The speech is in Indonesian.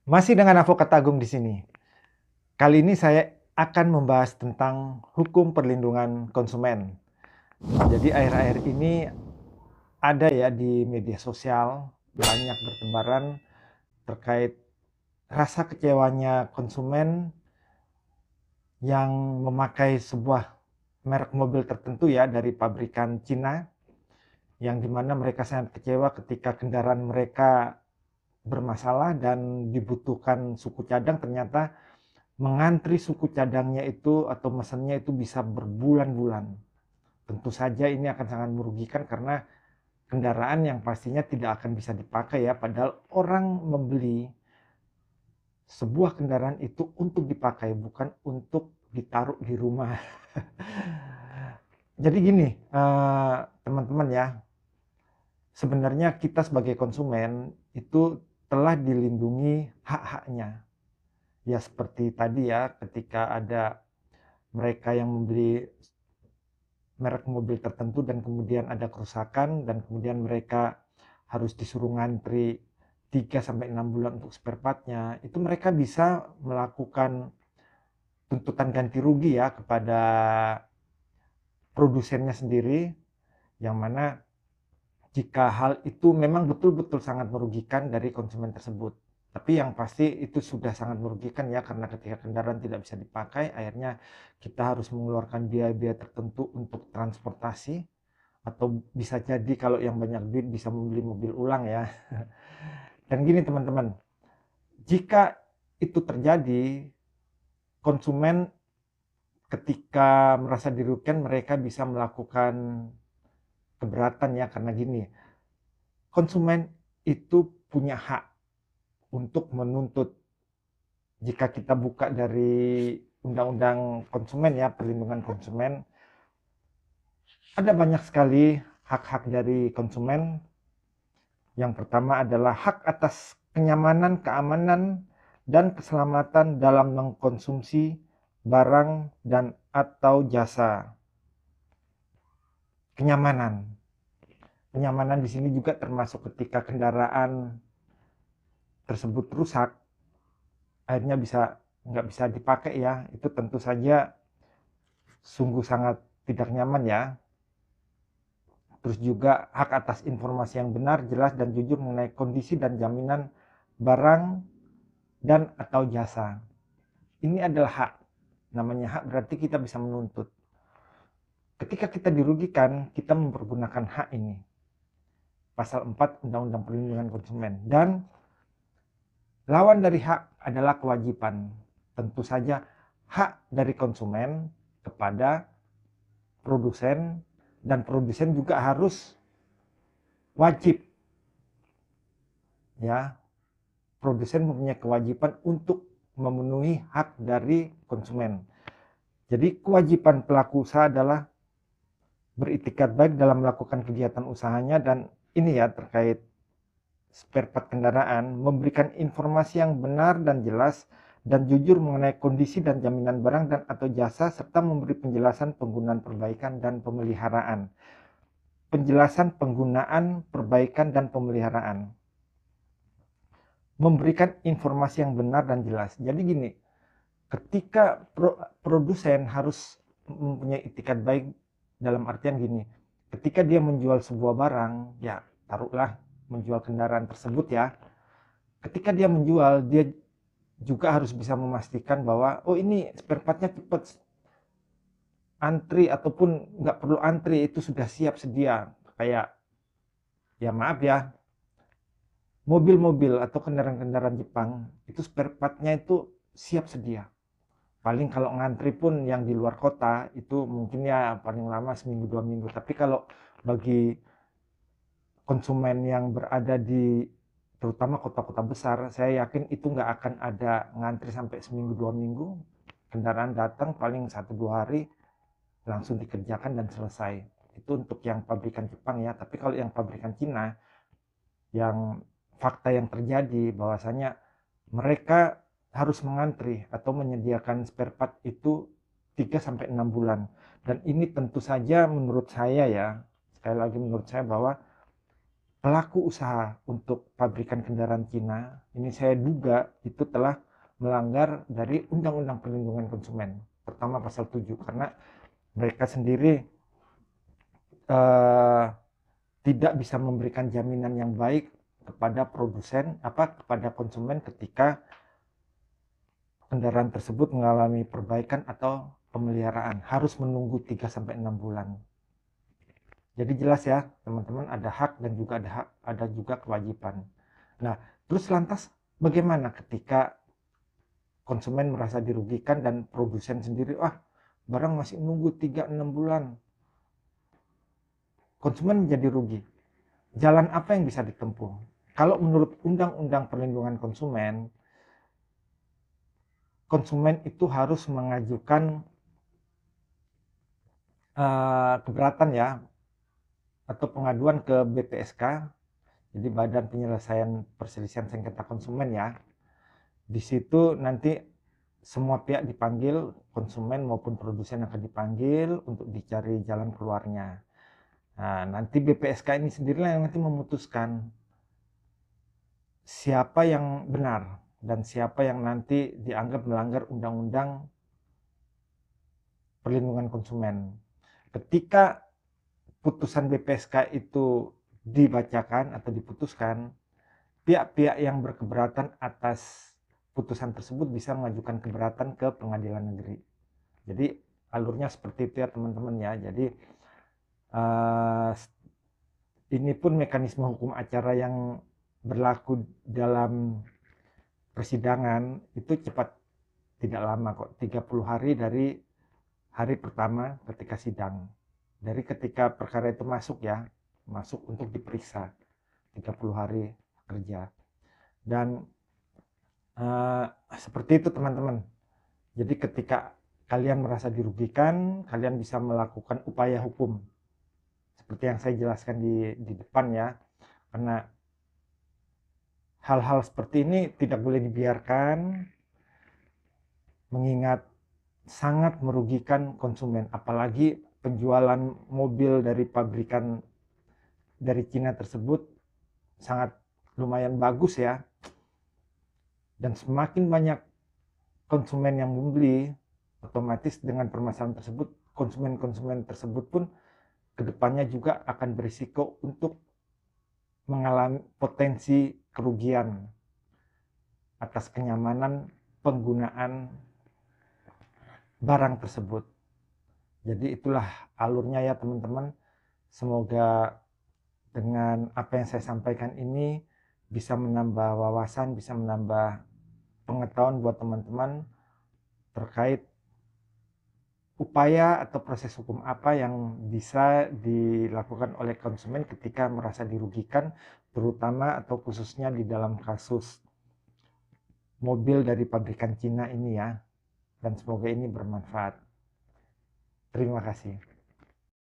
Masih dengan Advokat Agung di sini. Kali ini saya akan membahas tentang hukum perlindungan konsumen. Jadi akhir-akhir ini ada ya di media sosial banyak bertebaran terkait rasa kecewanya konsumen yang memakai sebuah merek mobil tertentu ya dari pabrikan Cina, yang dimana mereka sangat kecewa ketika kendaraan mereka bermasalah dan dibutuhkan suku cadang, ternyata mengantri suku cadangnya itu atau mesennya itu bisa berbulan-bulan. Tentu saja ini akan sangat merugikan karena kendaraan yang pastinya tidak akan bisa dipakai ya, padahal orang membeli sebuah kendaraan itu untuk dipakai, bukan untuk ditaruh di rumah. Jadi gini, teman-teman ya, sebenarnya kita sebagai konsumen itu telah dilindungi hak-haknya. Ya seperti tadi ya, ketika ada mereka yang membeli merek mobil tertentu dan kemudian ada kerusakan dan kemudian mereka harus disuruh ngantri 3 sampai 6 bulan untuk spare part-nya, itu mereka bisa melakukan tuntutan ganti rugi ya kepada produsennya sendiri, yang mana jika hal itu memang betul-betul sangat merugikan dari konsumen tersebut. Tapi yang pasti itu sudah sangat merugikan ya, karena ketika kendaraan tidak bisa dipakai, akhirnya kita harus mengeluarkan biaya-biaya tertentu untuk transportasi, atau bisa jadi kalau yang banyak duit bisa membeli mobil ulang ya. Dan gini teman-teman, jika itu terjadi, konsumen ketika merasa dirugikan mereka bisa melakukan keberatan ya, karena gini, konsumen itu punya hak untuk menuntut. Jika kita buka dari undang-undang konsumen ya, perlindungan konsumen, ada banyak sekali hak-hak dari konsumen. Yang pertama adalah hak atas kenyamanan, keamanan, dan keselamatan dalam mengkonsumsi barang dan atau jasa. Kenyamanan. Kenyamanan di sini juga termasuk ketika kendaraan tersebut rusak, akhirnya nggak bisa dipakai ya. Itu tentu saja sungguh sangat tidak nyaman ya. Terus juga hak atas informasi yang benar, jelas, dan jujur mengenai kondisi dan jaminan barang dan atau jasa. Ini adalah hak. Namanya hak berarti kita bisa menuntut. Ketika kita dirugikan, kita mempergunakan hak ini. Pasal 4 Undang-Undang Perlindungan Konsumen. Dan lawan dari hak adalah kewajiban. Tentu saja hak dari konsumen kepada produsen, dan produsen juga harus wajib ya, produsen mempunyai kewajiban untuk memenuhi hak dari konsumen. Jadi kewajiban pelaku usaha adalah beritikat baik dalam melakukan kegiatan usahanya, dan ini ya terkait spare part kendaraan, memberikan informasi yang benar dan jelas dan jujur mengenai kondisi dan jaminan barang dan atau jasa, serta memberi penjelasan penggunaan, perbaikan, dan pemeliharaan. Penjelasan penggunaan, perbaikan, dan pemeliharaan. Memberikan informasi yang benar dan jelas. Jadi gini, ketika produsen harus mempunyai itikat baik dalam artian gini, ketika dia menjual sebuah barang, ya taruhlah menjual kendaraan tersebut ya, ketika dia menjual, dia juga harus bisa memastikan bahwa oh ini spare partnya cepat, antri ataupun nggak perlu antri, itu sudah siap sedia. Kayak ya maaf ya, mobil-mobil atau kendaraan-kendaraan Jepang itu spare partnya itu siap sedia. Paling kalau ngantri pun yang di luar kota itu mungkin ya paling lama seminggu 2 minggu. Tapi kalau bagi konsumen yang berada di terutama kota-kota besar, saya yakin itu nggak akan ada ngantri sampai seminggu 2 minggu. Kendaraan datang paling 1-2 hari langsung dikerjakan dan selesai. Itu untuk yang pabrikan Jepang ya. Tapi kalau yang pabrikan Cina, yang fakta yang terjadi bahwasanya mereka harus mengantri atau menyediakan spare part itu 3 sampai 6 bulan. Dan ini tentu saja menurut saya ya, sekali lagi menurut saya bahwa pelaku usaha untuk pabrikan kendaraan Cina, ini saya duga itu telah melanggar dari Undang-Undang Perlindungan Konsumen, pertama pasal 7, karena mereka sendiri eh, tidak bisa memberikan jaminan yang baik kepada produsen, kepada konsumen ketika kendaraan tersebut mengalami perbaikan atau pemeliharaan, harus menunggu 3-6 bulan. Jadi jelas ya teman-teman, ada hak dan juga ada juga kewajiban. Nah, terus lantas bagaimana ketika konsumen merasa dirugikan dan produsen sendiri, barang masih nunggu 3-6 bulan, konsumen menjadi rugi. Jalan apa yang bisa ditempuh? Kalau menurut Undang-Undang Perlindungan Konsumen, konsumen itu harus mengajukan keberatan ya, atau pengaduan ke BPSK, jadi Badan Penyelesaian Perselisihan Sengketa Konsumen ya. Di situ nanti semua pihak dipanggil, konsumen maupun produsen akan dipanggil untuk dicari jalan keluarnya. Nah, nanti BPSK ini sendirilah yang nanti memutuskan siapa yang benar dan siapa yang nanti dianggap melanggar Undang-Undang Perlindungan Konsumen. Ketika putusan BPSK itu dibacakan atau diputuskan, pihak-pihak yang berkeberatan atas putusan tersebut bisa mengajukan keberatan ke pengadilan negeri. Jadi alurnya seperti itu ya teman-teman ya. Jadi ini pun mekanisme hukum acara yang berlaku dalam persidangan itu cepat, tidak lama kok, 30 hari dari hari pertama ketika sidang. Dari ketika perkara itu masuk ya, masuk untuk diperiksa, 30 hari kerja. Dan seperti itu teman-teman. Jadi ketika kalian merasa dirugikan, kalian bisa melakukan upaya hukum. Seperti yang saya jelaskan di depan ya. Karena hal-hal seperti ini tidak boleh dibiarkan, mengingat sangat merugikan konsumen. Apalagi penjualan mobil dari pabrikan dari Cina tersebut sangat lumayan bagus ya. Dan semakin banyak konsumen yang membeli, otomatis dengan permasalahan tersebut, konsumen-konsumen tersebut pun kedepannya juga akan berisiko untuk mengalami potensi kerugian atas kenyamanan penggunaan barang tersebut. Jadi itulah alurnya ya teman-teman. Semoga dengan apa yang saya sampaikan ini bisa menambah wawasan, bisa menambah pengetahuan buat teman-teman terkait upaya atau proses hukum apa yang bisa dilakukan oleh konsumen ketika merasa dirugikan, terutama atau khususnya di dalam kasus mobil dari pabrikan Cina ini ya. Dan semoga ini bermanfaat. Terima kasih.